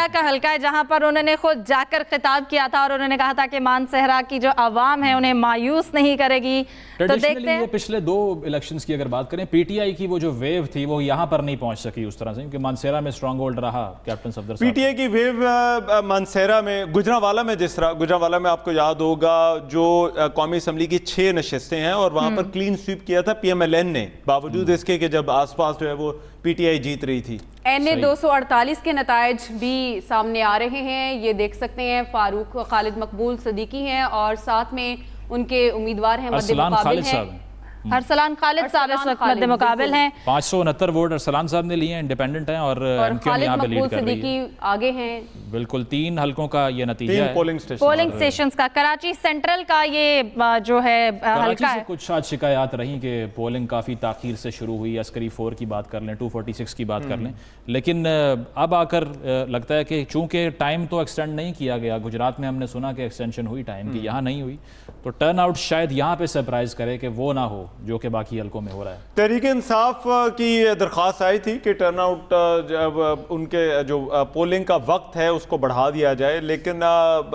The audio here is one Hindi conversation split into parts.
मानसहरा का हल्का है जहां पर उन्होंने खुद जाकर खिताब किया था और उन्होंने कहा था कि मानसहरा की जो आवाम है उन्हें मायूस नहीं करेगी। तो देखते हैं पिछले 2 इलेक्शंस की अगर बात करें, पीटीआई की वो जो वेव थी वो यहाँ पर नहीं पहुंच सकी उस तरह से, क्योंकि मानसहरा में स्ट्रांग होल्ड रहा कैप्टन सफदर साहब। पीटीआई की वेव मानसहरा में, गुजरांवाला में, जिस तरह गुजरांवाला में आपको याद होगा जो कौमी असम्बली की 6 नशिस्तें हैं और वहां पर क्लीन स्वीप किया था पीएमएलएन ने, बावजूद इसके कि जब आसपास जो है वो पीटीआई जीत रही थी। एनए 248 के नतायज भी सामने आ रहे हैं, ये देख सकते हैं। फारूक खालिद मकबूल सदीकी हैं और साथ में उनके उम्मीदवार हैं मध्य मुकाबिल हैं अरसलान खालिद साहब इस वक्त मध्य मुकाबिल हैं। 569 वोट अरसलान साहब ने लिए हैं, इंडिपेंडेंट हैं और एमक्यूएम यहाँ पे लीड कर रही है। आगे हैं बिल्कुल 3 हलकों का ये नतीजा है, पोलिंग स्टेशंस का। कराची सेंट्रल का ये जो है हल्का है। कुछ शायद शिकायत रही कि पोलिंग काफ़ी ताखीर से शुरू हुई, अस्करी 4 की बात कर लें, 246 की बात कर लें, लेकिन अब आकर लगता है कि चूंकि टाइम तो एक्सटेंड नहीं किया गया, गुजरात में हमने सुना कि एक्सटेंशन हुई टाइम की, यहाँ नहीं हुई, तो टर्न आउट शायद यहाँ पे सरप्राइज करे कि वो ना हो जो कि बाकी हलकों में हो रहा है। तहरीक इंसाफ की दरख्वास्त आई थी कि टर्न आउट जब उनके जो पोलिंग का वक्त है उसको बढ़ा दिया जाए, लेकिन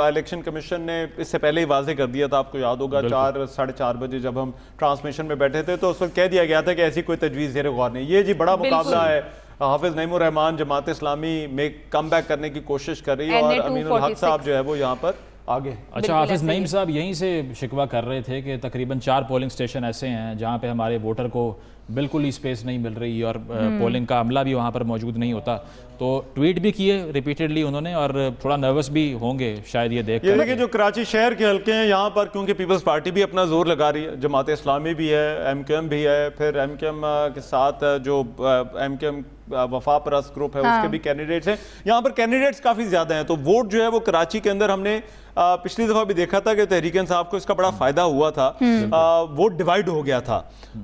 इलेक्शन कमीशन ने इससे पहले ही वाजे कर दिया था। आपको याद होगा 4 साढ़े 4 बजे जब हम ट्रांसमिशन में बैठे थे तो उस वक्त कह दिया गया था कि ऐसी कोई तजवीज़ ज़ेर गौर नहीं। ये जी बड़ा मुकाबला है, हाफिज नईमुर रहमान जमात इस्लामी में कम बैक करने की कोशिश कर रही है और अमीनुल हक साहब जो है वो यहाँ पर आगे। अच्छा, हाफिज नईम साहब यहीं से शिकवा कर रहे थे कि तकरीबन 4 पोलिंग स्टेशन ऐसे हैं जहाँ पे हमारे वोटर को बिल्कुल ही स्पेस नहीं मिल रही और पोलिंग का अमला भी वहाँ पर मौजूद नहीं होता, तो ट्वीट भी किए रिपीटेडली उन्होंने और थोड़ा नर्वस भी होंगे शायद ये देख। ये देखिए जो कराची शहर के हल्के हैं यहाँ पर, क्योंकि पीपल्स पार्टी भी अपना जोर लगा रही है, जमात इस्लामी भी है, एमक्यूएम भी है, फिर एमक्यूएम के साथ जो एमक्यूएम वफा परस्त ग्रुप है उसके भी कैंडिडेट्स हैं। यहाँ पर कैंडिडेट्स काफ़ी ज़्यादा हैं, तो वोट जो है वो कराची के अंदर हमने पिछली दफ़ा भी देखा था कि तहरीक इंसाफ को इसका बड़ा फ़ायदा हुआ था, वोट डिवाइड हो गया था,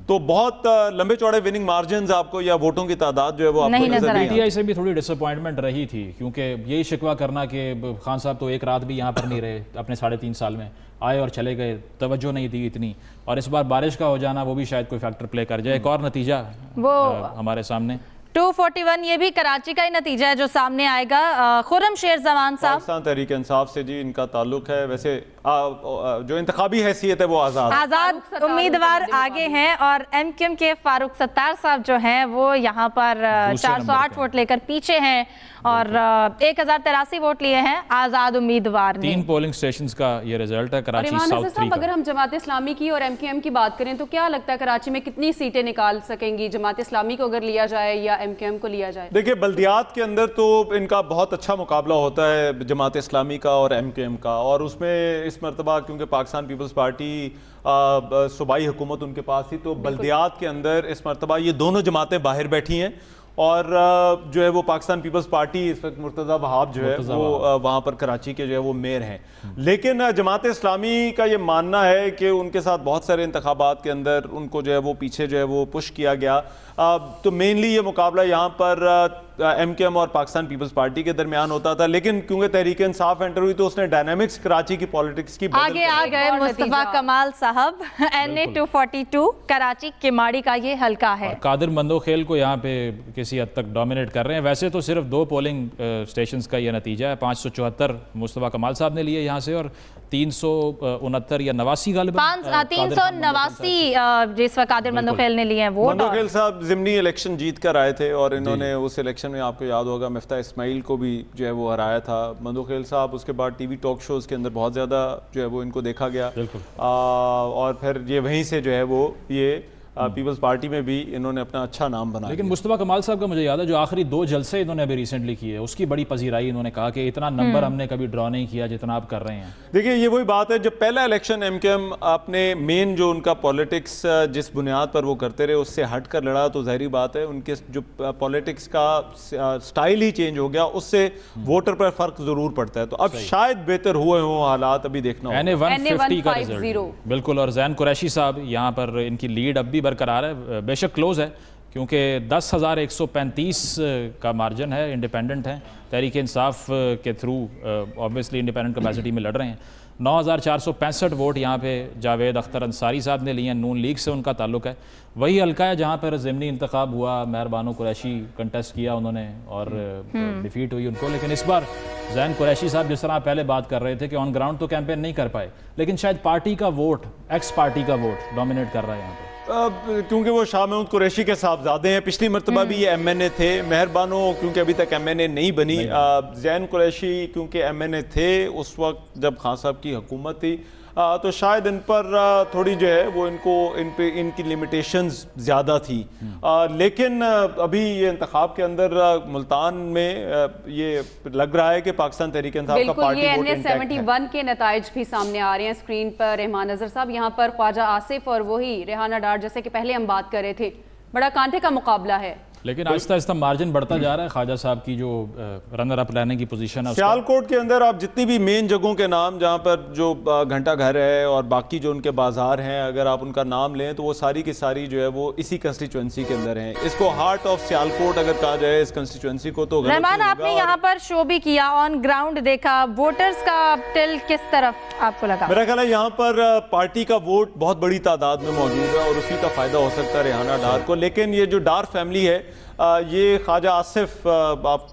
तो बहुत लंबे चौड़े विनिंग मार्जिन आपको या वोटों की तादाद जो है वो आपको नजर नहीं। पीटीआई से भी थोड़ी डिसअपॉइंटमेंट रही थी, क्योंकि यही शिकवा करना कि खान साहब तो एक रात भी यहाँ पर नहीं रहे अपने 3.5 साल में, आए और चले गए, तवज्जो नहीं दी इतनी, और इस बार बारिश का हो जाना वो भी शायद कोई फैक्टर प्ले कर जाए। एक और नतीजा वो हमारे सामने 241, ये भी कराची का ही नतीजा है जो सामने आएगा। खुर्रम शेर जमान साहब पाकिस्तान तहरीक इंसाफ से जी इनका ताल्लुक है, वैसे जो इंतखाबी हैसियत है वो आज़ाद उम्मीदवार आगे हैं और एमक्यूएम के फारूक सत्तार साहब जो हैं वो यहाँ पर 408 वोट लेकर पीछे हैं और 1083 वोट लिए हैं आज़ाद उम्मीदवार ने। 3 पोलिंग स्टेशंस का ये रिजल्ट है कराची साउथ 3 का। अगर हम जमात इस्लामी की और एमक्यूएम की बात करें तो क्या लगता है कराची में कितनी सीटें निकाल सकेंगी जमात इस्लामी को अगर लिया जाए या एमक्यूएम को लिया जाए? देखिए बल्दियात के अंदर तो इनका बहुत अच्छा मुकाबला होता है जमात इस्लामी का और एमक्यूएम का, और उसमें इस मरतबा क्योंकि पाकिस्तान पीपल्स पार्टी सूबाई हुकूमत उनके पास थी, तो बल्दियात के अंदर इस मरतबा ये दोनों जमातें बाहर बैठी हैं और जो है वो पाकिस्तान पीपल्स पार्टी इस वक्त मुर्तज़ा वहाब जो है वो वहाँ पर कराची के जो है वो मेयर हैं। लेकिन जमात इस्लामी का ये मानना है कि उनके साथ बहुत सारे इंतखाबात के अंदर उनको जो है वो पीछे जो है वो पुश किया गया, तो मेनली ये मुकाबला यहाँ पर एमक्यूएम और पाकिस्तान पीपल्स पार्टी के दरमियान होता था, लेकिन क्योंकि तहरीक इंसाफ एंटर हुई तो उसने डायनामिक्स कराची की पॉलिटिक्स की आगे आ गए मुस्तफा कमाल साहब। एनए 242 कराची किमाड़ी का ये हल्का है। कादिर मंदोखेल को यहाँ पे किसी हद तक डोमिनेट कर रहे हैं। वैसे तो सिर्फ 2 पोलिंग स्टेशंस का ये नतीजा है, 574 मुस्तफा कमाल साहब ने लिए यहाँ से और 369 या 89 गालिबन 389 जिस वक्त कादिर मंदोखेल ने लिए हैं वोट। मंदोखेल साहब ज़िमनी इलेक्शन जीत कर आए थे और इन्होंने उस इलेक्शन में आपको याद होगा मिफ्ता इस्माइल को भी जो है वो हराया था मंदोखेल साहब। उसके बाद टीवी टॉक शोज़ के अंदर बहुत ज़्यादा जो है वो इनको देखा गया और फिर ये वहीं से जो है वो ये पीपल्स पार्टी में भी इन्होंने अपना अच्छा नाम बनाया। लेकिन मुस्तफा कमाल साहब का मुझे याद है जो आखिरी 2 जलसे इन्होंने अभी रिसेंटली किए उसकी बड़ी पजीराई, इन्होंने कहा कि इतना नंबर हमने कभी ड्रॉ नहीं किया जितना आप कर रहे हैं। देखिए ये वही बात है, जब पहला इलेक्शन एमक्यूएम अपने मेन जो उनका पॉलिटिक्स जिस बुनियाद पर वो करते रहे उससे हट कर लड़ा, तो जाहिर बात है उनके जो पॉलिटिक्स का स्टाइल ही चेंज हो गया, उससे वोटर पर फर्क जरूर पड़ता है। तो अब शायद बेहतर हुए हों हालात, अभी देखना NA 150 का रिजल्ट बिल्कुल। और जैन कुरैशी साहब यहाँ पर इनकी लीड अब भी बरकरार है, बेशक क्लोज है क्योंकि 10,135 का मार्जिन है, इंडिपेंडेंट हैं, तहरीक इंसाफ के थ्रू ऑब्वियसली इंडिपेंडेंट कैपेसिटी में लड़ रहे हैं। 9,465 वोट यहाँ पे जावेद अख्तर अंसारी साहब ने लिए हैं, नून लीग से उनका ताल्लुक है। वही हल्का है जहाँ पर ज़िमनी इंतखाब हुआ, मेहर बानो कुरैशी कंटेस्ट किया उन्होंने और डिफीट हुई उनको। लेकिन इस बार ज़ैन कुरैशी साहब जिस तरह पहले बात कर रहे थे कि ऑन ग्राउंड तो कैंपेन नहीं कर पाए, लेकिन शायद पार्टी का वोट, एक्स पार्टी का वोट डोमिनेट कर रहा है यहाँ पर। क्योंकि वो शाह महमूद कुरैशी के साहबजादे हैं। पिछली मरतबा भी ये MNA थे। मेहर बानो क्योंकि अभी तक MNA नहीं बनी। ज़ैन कुरैशी क्योंकि MNA थे उस वक्त जब खान साहब की हुकूमत थी, तो शायद इन पर थोड़ी जो है वो इनकी लिमिटेशंस ज़्यादा थी। लेकिन अभी ये इंतखाब के अंदर मुल्तान में ये लग रहा है कि पाकिस्तान तहरीक इंसाफ का पार्टी वोट इंटैक्ट है। 71 के नताइज भी सामने आ रहे हैं स्क्रीन पर। रहमान नजर साहब, यहाँ पर ख्वाजा आसिफ और वही रेहाना डार, जैसे कि पहले हम बात कर रहे थे, बड़ा कांटे का मुकाबला है। लेकिन आहिस्ता आहिस्ता मार्जिन बढ़ता जा रहा है। ख्वाजा साहब की जो रनर अप रहने की पोजीशन है, सियालकोट के अंदर आप जितनी भी मेन जगहों के नाम जहाँ पर जो घंटा घर है और बाकी जो उनके बाजार हैं, अगर आप उनका नाम लें तो वो सारी की सारी जो है वो इसी कंस्टिट्यूएंसी के अंदर हैं। इसको हार्ट ऑफ सियालकोट अगर कहा जाए इस कंस्टिट्यूएंसी को तो रहमान, आपने यहाँ पर शो भी किया, ऑन ग्राउंड देखा, वोटर्स का टिल किस तरफ आपको लगा? मेरा ख्याल है यहाँ पर पार्टी का वोट बहुत बड़ी तादाद में मौजूद है और उसी का फायदा हो सकता है रेहाना डार को। लेकिन ये जो डार फैमिली है, ये ख्वाजा आसिफ आप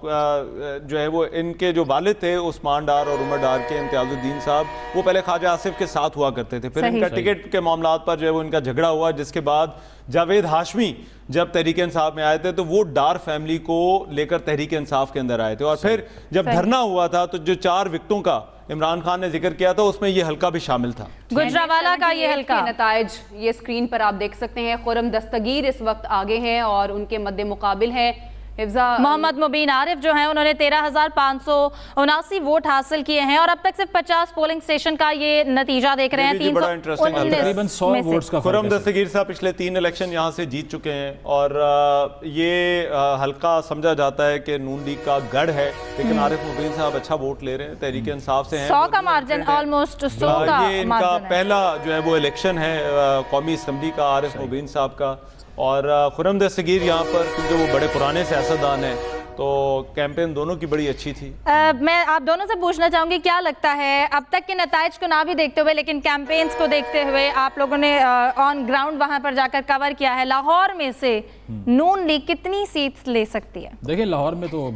जो है वो इनके जो वालिद थे उस्मान डार और उमर डार के, इम्तियाजुद्दीन साहब, वो पहले ख्वाजा आसिफ के साथ हुआ करते थे। फिर इनका टिकट के मामलात पर जो है वो इनका झगड़ा हुआ, जिसके बाद जावेद हाशमी जब तहरीक इंसाफ में आए थे तो वो डार फैमिली को लेकर तहरीक इंसाफ के अंदर आए थे। और फिर जब धरना हुआ था तो जो 4 विक्टों का इमरान खान ने जिक्र किया था उसमें ये हल्का भी शामिल था, गुजरावाला का ये हल्का। नताइज ये स्क्रीन पर आप देख सकते हैं। खुरम दस्तगीर इस वक्त आगे हैं और उनके मद्दे मुकाबिल है मोहम्मद मुबीन आरिफ जो हैं, उन्होंने 13,579 वोट हासिल किए हैं और अब तक सिर्फ 50 पोलिंग स्टेशन का ये नतीजा देख रहे हैं। तकरीबन 100 वोट्स का खुरम दस्तगीर साहब पिछले 3 इलेक्शन यहाँ से जीत चुके हैं और ये हल्का समझा जाता है कि नून लीग का गढ़ है। लेकिन आरिफ मुबीन साहब अच्छा वोट ले रहे हैं, तहरीक इंसाफ से हैं। 100 का मार्जिन, ऑलमोस्ट 100 का। ये इनका पहला जो है वो इलेक्शन है कौमी असम्बली का आरिफ मुबीन साहब का। और खुरम दस्तगीर यहाँ पर क्योंकि वो बड़े पुराने सियासतदान हैं तो कैंपेन दोनों की बड़ी अच्छी थी। मैं आप दोनों से पूछना चाहूंगी, क्या लगता है अब तक के नताइज को ना भी देखते हुए लेकिन कैंपेन्स को देखते हुए आप लोगों ने ऑन ग्राउंड वहां पर जाकर कवर किया है, लाहौर में से नून लीग कितनी सीट्स ले सकती है? देखिए लाहौर में तो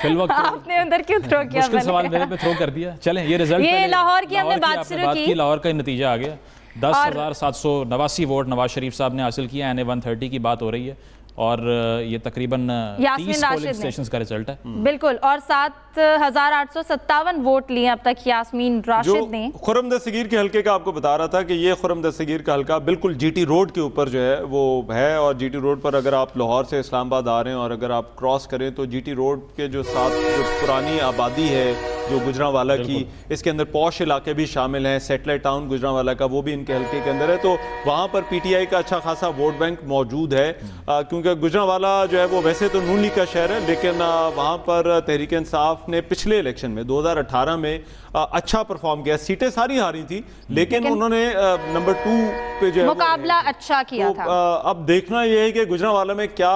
फिलवक्त आपने अंदर क्यों थ्रो किया? मुश्किल सवाल मेरे पे थ्रो कर दिया। चलें ये रिजल्ट, ये लाहौर की हमने बात शुरू की, लाहौर का नतीजा आ गया। 10,789 वोट नवाज शरीफ साहब ने हासिल किया। NA 130 की बात हो रही है और ये तकरीबन 30 पोलिंग स्टेशंस का रिजल्ट है। बिल्कुल, और 7,857 वोट लिए अब तक यास्मीन राशिद ने। खुरम दस्तगीर के हल्के का आपको बता रहा था कि ये खुरम दस्तगीर का हल्का बिल्कुल GT रोड के ऊपर जो है वो है और GT रोड पर अगर आप लाहौर से इस्लामाबाद आ रहे हैं और अगर आप क्रॉस करें तो GT रोड के जो साथ जो पुरानी आबादी है जो गुजरांवाला की, इसके अंदर पॉश इलाके भी शामिल हैं, सेटेलाइट टाउन गुजरांवाला का वो भी इनके हल्के के अंदर है। तो वहाँ पर PTI का अच्छा खासा वोट बैंक मौजूद है क्योंकि गुजरांवाला जो है वो वैसे तो नून लीग का शहर है लेकिन वहाँ पर तहरीक इंसाफ ने पिछले इलेक्शन में 2018 में अच्छा परफॉर्म किया। सीटें सारी हारी थी लेकिन उन्होंने नंबर 2 पे जो है मुकाबला अच्छा किया था। अब देखना यह है कि गुजरांवाला में क्या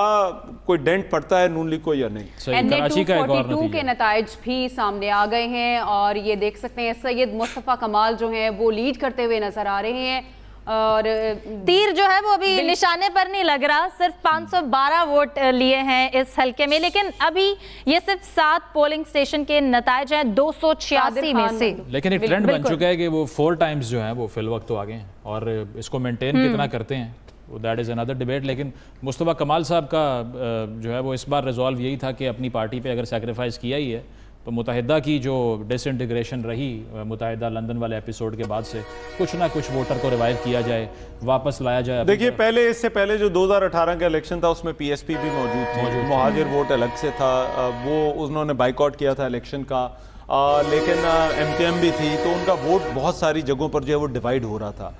कोई डेंट पड़ता है नून लीग को या नहीं। NA 242 के नताइज भी सामने आ गए हैं और ये देख सकते हैं सैयद मुस्तफ़ा कमाल जो हैं वो लीड करते हुए नजर आ रहे हैं और तीर जो है वो अभी निशाने पर नहीं लग रहा। सिर्फ 512 वोट लिए हैं इस हल्के में, लेकिन अभी ये सिर्फ 7 पोलिंग स्टेशन के नताइज हैं 286 में से। लेकिन एक ट्रेंड बन चुका है कि वो 4 टाइम्स जो है वो फिल वक्त तो आगे हैं और इसको मेंटेन कितना करते हैं दैट इज़ अनदर डिबेट। लेकिन मुस्तफ़ा कमाल साहब का जो है वो इस बार रिजॉल्व यही था कि अपनी पार्टी पे अगर सेक्रीफाइस किया ही है तो मुत्तहिदा की जो डिसइंटीग्रेशन रही मुत्तहिदा लंदन वाले एपिसोड के बाद से कुछ ना कुछ वोटर को रिवाइव किया जाए, वापस लाया जाए। देखिए पहले इससे पहले जो 2018 का इलेक्शन था उसमें PSP भी मौजूद थी, मुहाजिर वोट अलग से था, वो उन्होंने बाइकआउट किया था इलेक्शन का। लेकिन MKM भी थी तो उनका वोट बहुत सारी जगहों पर जो है वो डिवाइड हो रहा था।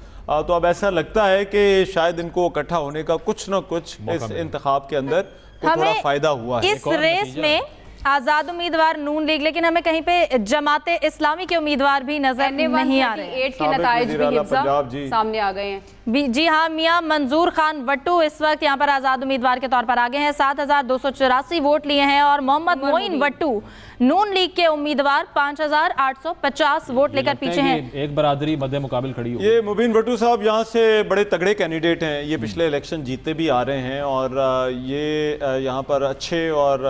तो अब ऐसा लगता है कि शायद इनको इकट्ठा होने का कुछ ना कुछ इस इंतखाब के अंदर थोड़ा फायदा हुआ है। इस रेस में आजाद उम्मीदवार नून लीग, लेकिन हमें कहीं पे जमाते इस्लामी के उम्मीदवार भी नजर नहीं आ रहे हैं। के नताइज भी पंजाब जी सामने आ गए हैं। जी हाँ, मियां मंजूर खान वट्टू इस वक्त यहाँ पर आजाद उम्मीदवार के तौर पर आगे हैं, 7,284 वोट लिए हैं। और मोहम्मद मोइन वट्टू नून लीग के उम्मीदवार 5,850 वोट लेकर पीछे हैं। एक बरादरी मध्य मुकाबिल खड़ी हो। ये मुबीन भट्टू साहब यहाँ से बड़े तगड़े कैंडिडेट हैं, ये पिछले इलेक्शन जीतते भी आ रहे हैं और ये यहाँ पर अच्छे और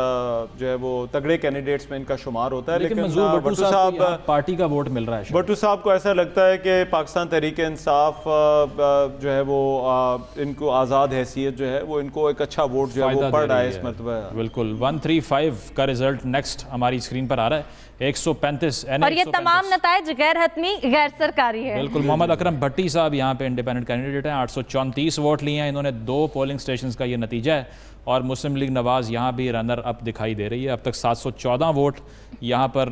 जो है वो तगड़े कैंडिडेट्स में इनका शुमार होता है। लेकिन भट्टू साहब पार्टी का वोट मिल रहा है। भट्टू साहब को ऐसा लगता है कि पाकिस्तान तहरीक इंसाफ जो है वो इनको आज़ाद हैसियत जो है वो इनको एक अच्छा वोट जो है वो पड़ रहा है इस मरतबा। बिल्कुल 135 का रिजल्ट नेक्स्ट हमारी स्क्रीन पर आ रहा है, 135। और ये तमाम नताइज गैर हतमी गैर सरकारी है। बिल्कुल। मोहम्मद अकरम भट्टी साहब यहाँ पे इंडिपेंडेंट कैंडिडेट हैं, 834 वोट लिए हैं इन्होंने। 2 पोलिंग स्टेशंस का ये नतीजा है। और मुस्लिम लीग नवाज़ यहाँ भी रनर अप दिखाई दे रही है। अब तक 714 वोट यहाँ पर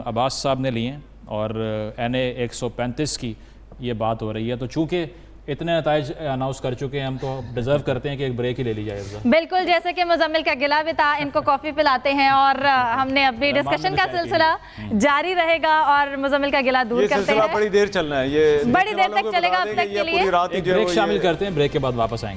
अब्बास साहब ने लिए हैं और NA 135 की ये बात हो रही है। तो चूँकि इतने नताइज अनाउंस कर चुके हैं, हम तो डिजर्व करते हैं कि एक ब्रेक ही ले ली जाए। बिल्कुल, जैसे कि मुजम्मिल का गिला भी था, इनको कॉफी पिलाते हैं और हमने अभी डिस्कशन का सिलसिला जारी रहेगा और मुजम्मिल का गिला दूर करते हैं। बड़ी देर चलना है, ये बड़ी देर तक चलेगा अब तक के लिए। ब्रेक शामिल करते हैं, ब्रेक के बाद वापस आएंगे।